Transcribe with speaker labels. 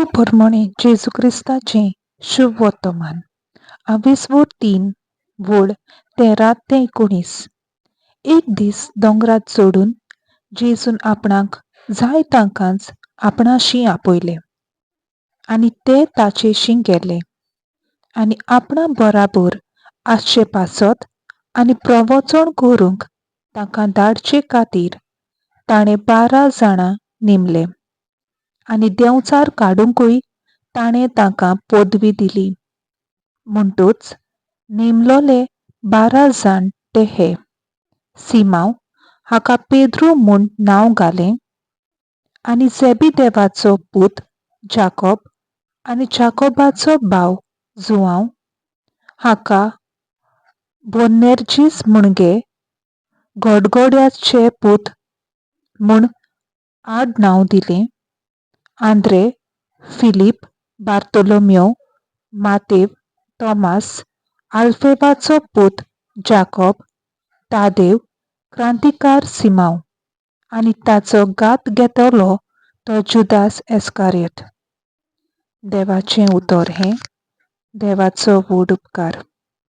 Speaker 1: प्रमाणे जेजू क्रिस्ताचे शुभ वर्तमान 23 वड 13 ते 19. एक दीस दोंगरात चडून जेजून आपणाक जाय तांकांच आपणाशी आपयले आनी ते ताचेशी गेले आनी आपणा बराबर आसचे पासत आनी प्रवचन करूंक तांकां धाडचे खातीर ताणें 12 जाणां नेमले आनी देंवचार काडूंकूय ताणें तांकां पदवी दिली. म्हणटूच नेमलोले 12 जाण ते हे: सिमांव हाका पेद्रू म्हूण नांव घालें, आनी जेबीदेवाचो पूत जाकोब आनी जाकोबाचो भाव जुआंव, हाका बोअनेर्जीस म्हणगे गडगड्याचे पूत म्हूण आडनांव दिलें, आंद्रे, फिलीप, बार्तोलोमेव, मातेव, तोमास, आल्फेवाचो पूत जाकोब, तादेव, क्रांतिकार सिमांव, आनी ताचो घात घेतलो तो जुदास इस्कारियोत. देवाचें उतर हें: देवाचो व्हड उपकार.